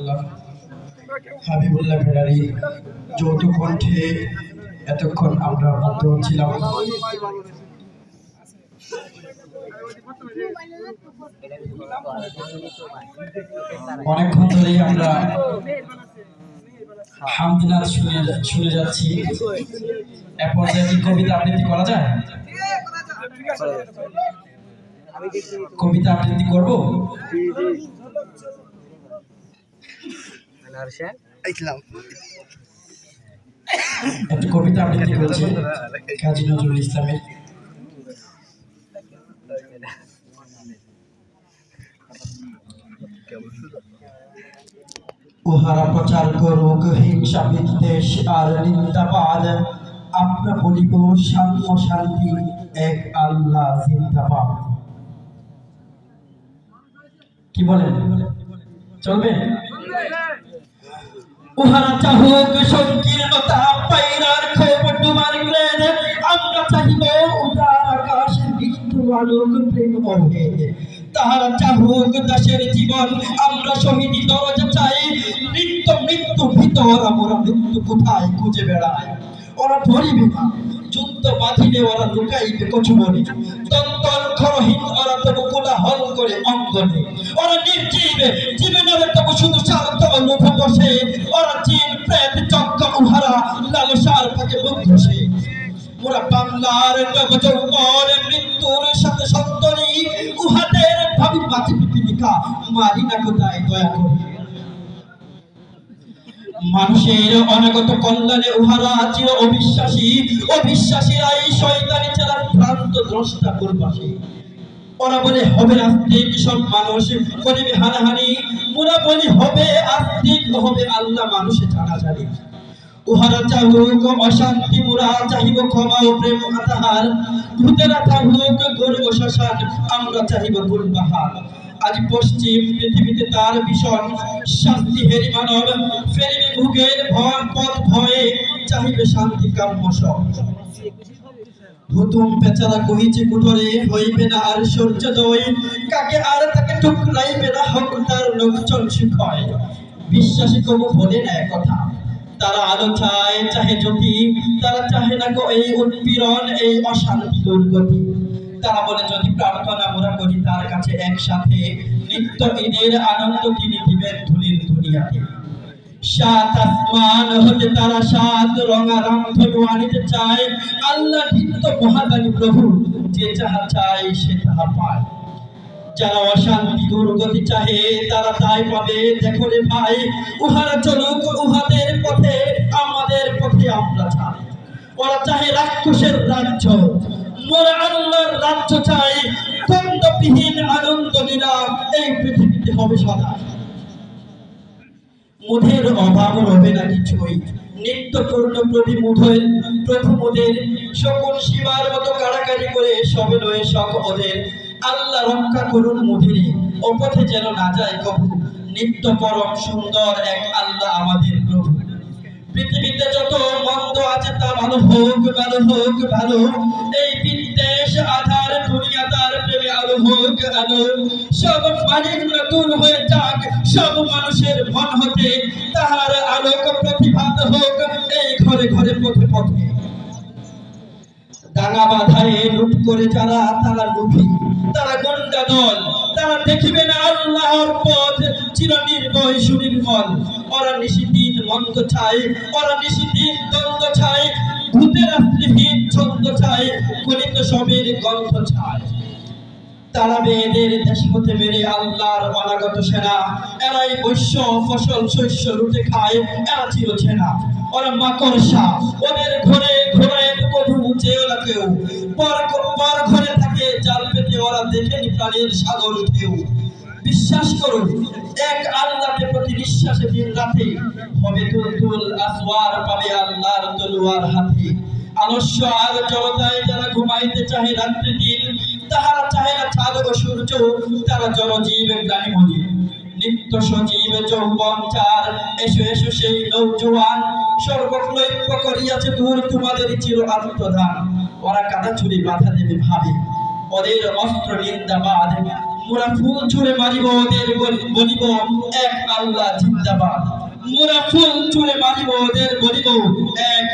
রাসূলুল্লাহ হাবিবুল্লাহ ফেরারি যৌথ কণ্ঠে এতক্ষণ আমরা মুগ্ধ ছিলাম। অনেকক্ষণ ধরেই আমরা হামদনাথ শুনে যাচ্ছি। এরপর কি কবিতা আবৃত্তি করা যায়? কবিতা আবৃত্তি করবো। একটু কবিতা আবৃত্তি করছে কাজী নজরুল ইসলামের। উহারা প্রচার করুক হিংসা বিদ্বেষ আর নিন্দাবাদ, আমরা বলিব সাম্য শান্তি এক আল্লাহ জিন্দাবাদ। কি বলেন, চলবে? উহারা চাহুক সংকীর্ণতা পাইরার ক্ষোভ ডুবার গ্লেদ, আমরা চাহিব উদার আকাশ মৃত্যু আলোক প্রেম অভেদ। তাহারা চাহুক দাসের জীবন, আমরা শহীদি দরজা চাই। মৃত্যু মৃত্যু ভিতর আমরা মৃত্যু কোথায় খুঁজে বেড়াই। ওরা ধরিবে না যুদ্ধ বাঁধিলে, ওরা লুকাইবে কচুবনে। দন্তর খরহীন ওরা তবু কোলাহল করে অঙ্গনে। ওরা নির্জীব জীবনের তবু শুধু স্বার্থ লোভ বসে। ওরা জিন প্রেত চক্র উহারা লালসার ফাঁকে বুদ্ধ সে। ওরা বাংলার নবযৌবন মৃত্যুর সাথে সন্তরী, উহাদের ভাবি বাঁচি পিপিলিকা মারি না কোথায় দয়া করে। মানুষের অনাগত কল্যাণে উহারা চির অবিশ্বাসী, অবিশ্বাসীরাই শয়তানি চালার ভ্রান্ত দ্রষ্টা পূর্বাসী। ওরা বলে হবে নাস্তিক সব মানুষ করিবে হানাহানি, ওরা বলি হবে আস্তিক হবে আল্লাহ মানুষে জানাজানি। উহারা চাহুক অশান্তি, মোরা চাহিব ক্ষমা ও প্রেম তাহার। ভূতেরা থাকুক গর্ব শ্মশান, আমরা চাহিব গুলবাহার। আজ পশ্চিম পৃথিবীতে তার ভীষণ শাস্তি হেরি মানব, ফেরিবে ভুগের ভয় পথ ভয়ে চাহিবে শান্তি কাম্য সব। হুতুম পেচারা কহিছে কুঠরে, হইবে না আর সূর্যোদয়। কাকে আর তাকে টুকরাইবে না হক তার লোক চল সুখয়। বিশ্বাসী কবু বলে না কথা, তারা আলো চায় চাহে জ্যোতি। তারা চাহে না গো এই উৎপীড়ন এই অশান্তি দুর্গতি। তারা বলে যদি প্রার্থনা মোরা করি তার কাছে একসাথে, নিত্য ঈদের আনন্দ তিনি দিবেন ধুলির দুনিয়াতে। সাত আসমান হতে তারা সাত রঙা রামধনু আনিতে চায়। আল্লাহ নিত্য মহাদানী প্রভু, যে যাহা চায় সে তাহা পায়। যারা অশান্তি দুর্গতি চাহে তারা তাই পাবে দেখো রে ভাই। উহারা চলুক উহাদের পথে, আমাদের পথে আমরা চাই। ওরা চাহে রাক্ষসের রাজ্য, মোরা আল্লাহর রাজ্য চাই। দ্বন্দ্ববিহীন আনন্দ লীলা এই পৃথিবীতে হবে সদা। মুধের অভাব রবে না কিছুই, নিত্য পূর্ণ প্রভু মুধের প্রভু মুধের। সকল শিবার মতো কাড়াকাড়ি করে সবে নয় শখ ওদের। আল্লাহ রক্ষা করুন মুধিরে, ও পথে যেন না যায় কভু। নিত্য পরম সুন্দর এক আল্লাহ আমাদের প্রভু। পৃথিবীতে যত মন্দ আছে তা ভালো হোক ভালো হোক ভালো। এই বিদ্বেষ আধার দুনিয়াদার প্রেমে আলো হোক আলো। সব মালিন্য দূর হয়ে যাক সব মানুষের মন হতে, তাহার আলোক প্রতিভাত হোক এই ঘরে ঘরে পথে পথে। দাঙ্গা বাধায় লুট করে যারা তারা লুভি, তারা গন্ডা দল। তারা দেখিবে না আল্লাহর পথ চির নির্ভয় সুনির্মল। ওরা নিশিদিন মন্দ চায়, ওরা নিশিদিন দ্বন্দ্ব চায়। ভূতের আশ্রীহীন ছন্দ চায়, গলিত সবের গন্ধ চায়। তারা বেদের দেশ হতে মেরে আল্লাহর অনাগত সেনা। এরাই বৈশ্য ফসল শস্য লুটে খায়, এরা ছিল ছেনা। ওরা মাকড়সা, ওদের ঘরে ঘোরায় কবু চেয়েও না কেউ। পর ঘরে থাকে জাল পেতে, ওরা দেখেনি প্রাণীর সাগর ঢেউ। বিশ্বাস করুন এক আল্লাহকে প্রতি নিঃশ্বাসে দিন রাতে হবে তুলতুল আসওয়ার পাবে আল্লাহর তলোয়ার হাতে। আলস্য আর জড়তায় যারা ঘুমাইতে চাহে রাত্রি দিন, তাহারা চাহে না চাঁদ ও সূর্য, তারা জনজীব গ্লানি মলিন। নিত্য সজীব যৌবন চার, এসো এসো সেই নৌজওয়ান। সর্বক্লৈপ্য করিয়াছে দূর তোমাদের চির আত্মদান। ওরা কাদা ছুরি বাধা দেবে ভাবে, ওদের অস্ত্র নিন্দাবাদ। মোরা ফুল ছুঁড়ে মারিব ওদের বলিব এক আল্লাহ জিন্দাবাদ। মোরা ফুল ছুঁড়ে মারিব ওদের বলিব এক